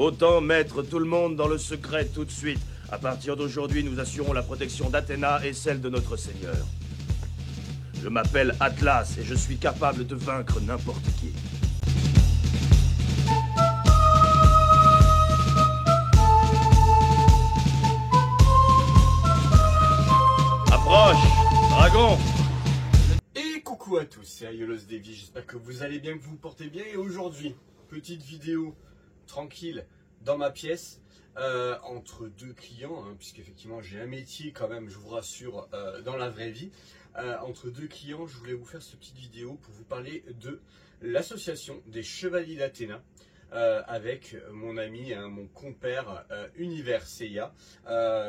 Autant mettre tout le monde dans le secret tout de suite. À partir d'aujourd'hui, nous assurons la protection d'Athéna et celle de notre Seigneur. Je m'appelle Atlas et je suis capable de vaincre n'importe qui. Approche, dragon! Et coucou à tous, c'est Aiolos Davy, j'espère que vous allez bien, que vous vous portez bien. Et aujourd'hui, petite vidéo tranquille dans ma pièce entre deux clients, puisqu'effectivement j'ai un métier quand même, je vous rassure, dans la vraie vie. Entre deux clients, je voulais vous faire cette petite vidéo pour vous parler de l'association des Chevaliers d'Athéna. Avec mon ami, mon compère Univers Seiya,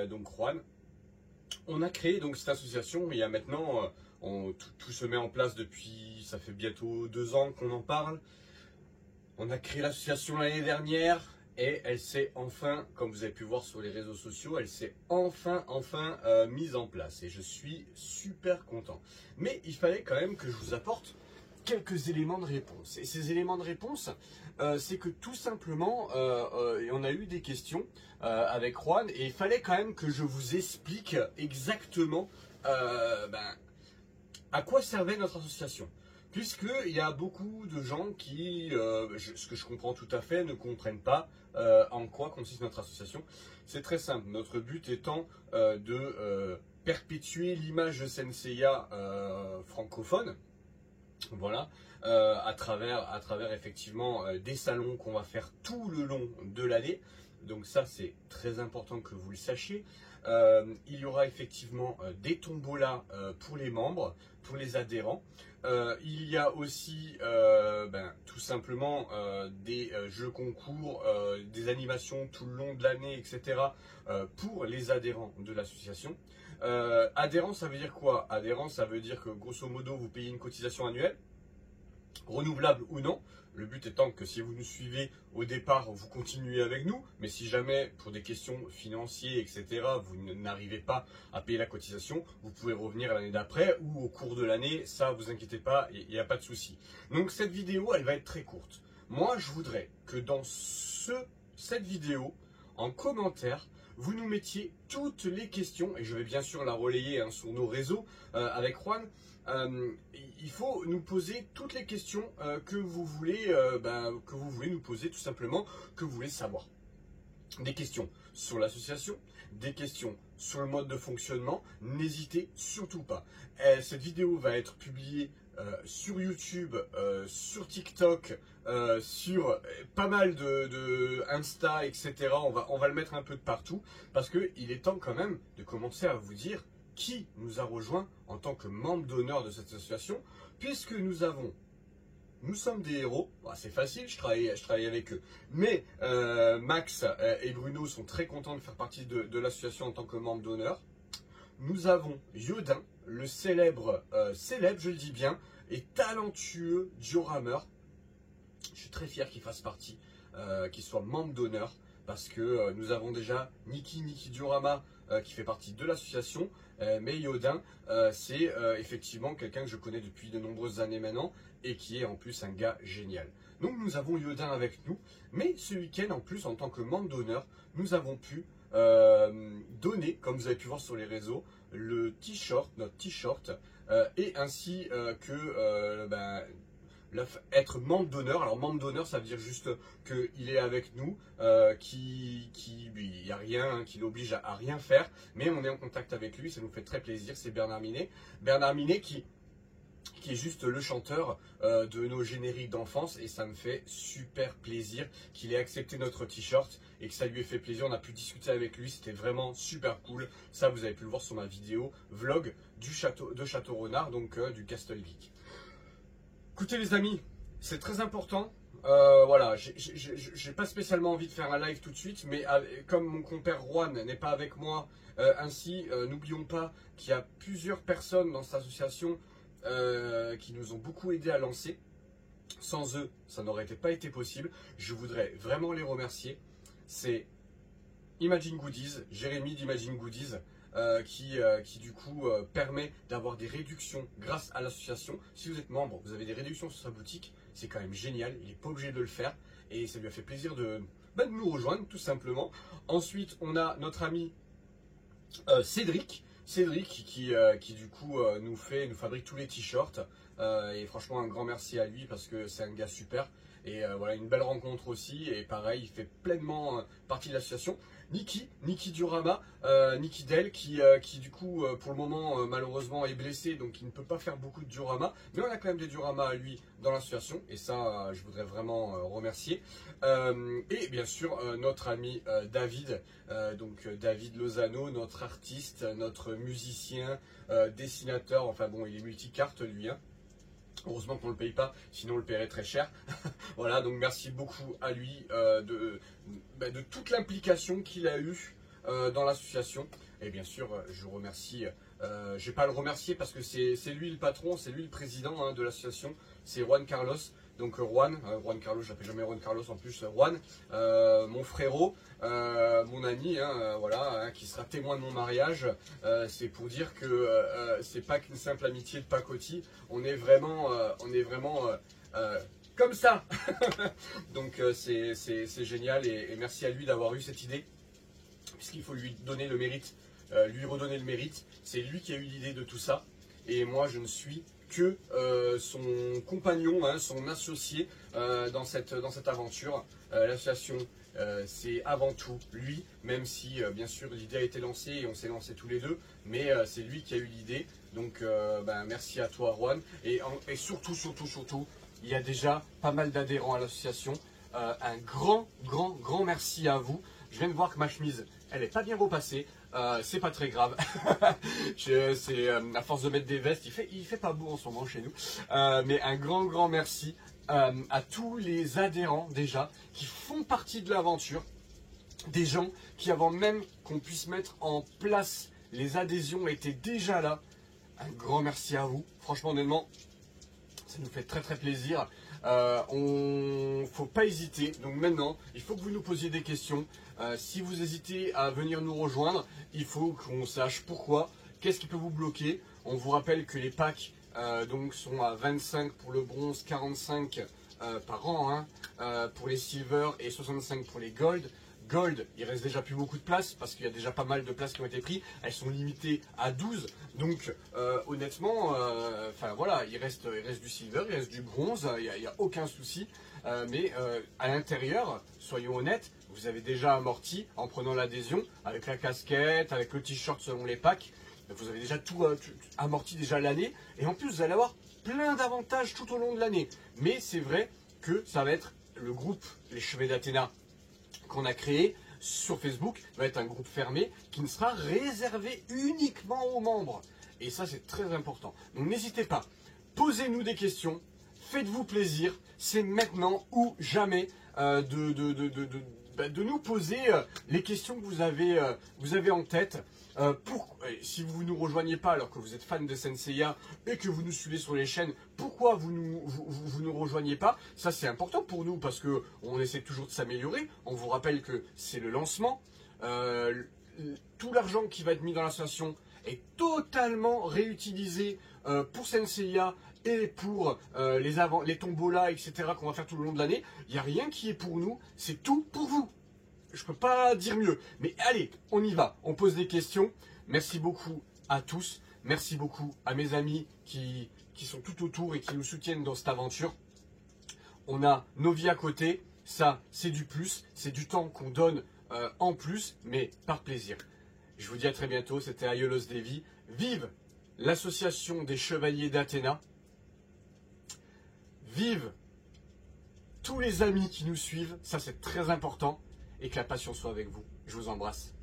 donc Juan. On a créé donc cette association il y a maintenant, tout se met en place depuis, ça fait bientôt 2 ans qu'on en parle. On a créé l'association l'année dernière et elle s'est enfin, comme vous avez pu voir sur les réseaux sociaux, elle s'est enfin mise en place et je suis super content. Mais il fallait quand même que je vous apporte quelques éléments de réponse. Et ces éléments de réponse, c'est que tout simplement, on a eu des questions avec Juan et il fallait quand même que je vous explique exactement à quoi servait notre association. Puisqu'il y a beaucoup de gens qui, ce que je comprends tout à fait, ne comprennent pas en quoi consiste notre association. C'est très simple. Notre but étant de perpétuer l'image de Senseiya francophone. Voilà, à travers effectivement des salons qu'on va faire tout le long de l'année. Donc ça, c'est très important que vous le sachiez. Il y aura effectivement des tombolas pour les membres, pour les adhérents. Il y a aussi tout simplement des jeux concours, des animations tout le long de l'année, etc. Pour les adhérents de l'association. Adhérent, ça veut dire quoi? Adhérent, ça veut dire que grosso modo, vous payez une cotisation annuelle, renouvelable ou non. Le but étant que si vous nous suivez au départ, vous continuez avec nous. Mais si jamais, pour des questions financières, etc., vous n'arrivez pas à payer la cotisation, vous pouvez revenir l'année d'après ou au cours de l'année. Ça, vous inquiétez pas, il n'y a pas de souci. Donc cette vidéo, elle va être très courte. Moi, je voudrais que dans cette vidéo, en commentaire, vous nous mettiez toutes les questions, et je vais bien sûr la relayer sur nos réseaux avec Juan. Il faut nous poser toutes les questions que vous voulez nous poser, tout simplement, que vous voulez savoir. Des questions sur l'association, des questions sur le mode de fonctionnement, n'hésitez surtout pas. Cette vidéo va être publiée sur YouTube, sur TikTok, sur pas mal de Insta, etc. On va le mettre un peu de partout parce qu'il est temps quand même de commencer à vous dire qui nous a rejoint en tant que membre d'honneur de cette association, puisque nous sommes des héros. Bah, c'est facile, je travaille avec eux. Mais Max et Bruno sont très contents de faire partie de l'association en tant que membre d'honneur. Nous avons Yodin, le célèbre, je le dis bien, et talentueux diorameur. Je suis très fier qu'il fasse partie, qu'il soit membre d'honneur, parce que nous avons déjà Niki Diorama qui fait partie de l'association, mais Yodin, c'est effectivement quelqu'un que je connais depuis de nombreuses années maintenant, et qui est en plus un gars génial. Donc nous avons Yodin avec nous, mais ce week-end en plus, en tant que membre d'honneur, nous avons pu donner, comme vous avez pu voir sur les réseaux, le t-shirt, notre t-shirt, et ainsi que être membre d'honneur. Alors membre d'honneur, ça veut dire juste qu'il est avec nous, il y a rien qui l'oblige à rien faire, mais on est en contact avec lui, ça nous fait très plaisir. C'est Bernard Minet. Bernard Minet qui est juste le chanteur de nos génériques d'enfance, et ça me fait super plaisir qu'il ait accepté notre t-shirt et que ça lui ait fait plaisir. On a pu discuter avec lui, c'était vraiment super cool. Ça, vous avez pu le voir sur ma vidéo vlog de Château Renard, donc du Castle Geek. Écoutez les amis, c'est très important. Voilà, j'ai pas spécialement envie de faire un live tout de suite, mais comme mon compère Juan n'est pas avec moi, n'oublions pas qu'il y a plusieurs personnes dans cette association qui nous ont beaucoup aidé à lancer. Sans eux, ça n'aurait pas été possible. Je voudrais vraiment les remercier. C'est Imagine Goodies, Jérémy d'Imagine Goodies, qui du coup permet d'avoir des réductions grâce à l'association. Si vous êtes membre, vous avez des réductions sur sa boutique, c'est quand même génial, il n'est pas obligé de le faire. et ça lui a fait plaisir de nous rejoindre tout simplement. Ensuite, on a notre ami Cédric qui du coup nous fabrique tous les t-shirts et franchement un grand merci à lui parce que c'est un gars super et voilà une belle rencontre aussi et pareil il fait pleinement partie de l'association. Niki Diorama, Niki Del qui du coup pour le moment malheureusement est blessé donc il ne peut pas faire beaucoup de diorama mais on a quand même des dioramas à lui dans l'association et ça je voudrais vraiment remercier. Et bien sûr notre ami David, donc David Lozano, notre artiste, notre musicien, dessinateur, enfin bon il est multicarte lui hein. Heureusement qu'on ne le paye pas, sinon on le paierait très cher. Voilà, donc merci beaucoup à lui de toute l'implication qu'il a eue dans l'association. Et bien sûr, je remercie, je ne vais pas le remercier parce que c'est lui le patron, c'est lui le président hein, de l'association, c'est Juan Carlos. Donc Juan Carlos, je l'appelle jamais Juan Carlos en plus, Juan, mon frérot, mon ami, hein, voilà, hein, qui sera témoin de mon mariage. C'est pour dire que c'est pas qu'une simple amitié de pacotille, on est vraiment comme ça. Donc c'est génial et merci à lui d'avoir eu cette idée, puisqu'il faut lui donner le mérite, lui redonner le mérite. C'est lui qui a eu l'idée de tout ça et moi je ne suis que son compagnon, hein, son associé dans cette aventure. L'association, c'est avant tout lui, même si bien sûr l'idée a été lancée et on s'est lancé tous les deux, mais c'est lui qui a eu l'idée. Donc merci à toi Juan. Et surtout, il y a déjà pas mal d'adhérents à l'association. Un grand merci à vous. Je viens de voir que ma chemise, elle n'est pas bien repassée. C'est pas très grave. C'est à force de mettre des vestes, il fait pas beau en ce moment chez nous. Mais un grand merci à tous les adhérents déjà qui font partie de l'aventure. Des gens qui avant même qu'on puisse mettre en place les adhésions étaient déjà là. Un grand merci à vous. Franchement honnêtement, ça nous fait très plaisir. Faut pas hésiter. Donc maintenant, il faut que vous nous posiez des questions. Si vous hésitez à venir nous rejoindre, il faut qu'on sache pourquoi, qu'est-ce qui peut vous bloquer. On vous rappelle que les packs donc sont à 25 pour le bronze, 45 par an hein, pour les silver et 65 pour les gold. Gold, il reste déjà plus beaucoup de place parce qu'il y a déjà pas mal de places qui ont été prises. Elles sont limitées à 12. Donc honnêtement, voilà, il reste du silver, il reste du bronze, il n'y a aucun souci. Mais à l'intérieur, soyons honnêtes, vous avez déjà amorti en prenant l'adhésion avec la casquette, avec le t-shirt selon les packs. Vous avez déjà tout amorti déjà l'année. Et en plus, vous allez avoir plein d'avantages tout au long de l'année. Mais c'est vrai que ça va être le groupe Les Chevets d'Athéna qu'on a créé sur Facebook, va être un groupe fermé qui ne sera réservé uniquement aux membres. Et ça, c'est très important. Donc n'hésitez pas, posez-nous des questions, faites-vous plaisir, c'est maintenant ou jamais de nous poser les questions que vous avez en tête. Si vous ne nous rejoignez pas alors que vous êtes fan de Senseiya et que vous nous suivez sur les chaînes, pourquoi vous nous rejoignez pas? Ça c'est important pour nous parce que on essaie toujours de s'améliorer. On vous rappelle que c'est le lancement. Tout l'argent qui va être mis dans l'association est totalement réutilisé pour Senseiya et pour les tombolas, etc. qu'on va faire tout le long de l'année. Il n'y a rien qui est pour nous, c'est tout pour vous. Je peux pas dire mieux. Mais allez, on y va. On pose des questions. Merci beaucoup à tous. Merci beaucoup à mes amis qui sont tout autour et qui nous soutiennent dans cette aventure. On a nos vies à côté. Ça, c'est du plus. C'est du temps qu'on donne en plus, mais par plaisir. Je vous dis à très bientôt. C'était Aiolos Devi. Vive l'association des Chevaliers d'Athéna. Vive tous les amis qui nous suivent. Ça, c'est très important. Et que la passion soit avec vous. Je vous embrasse.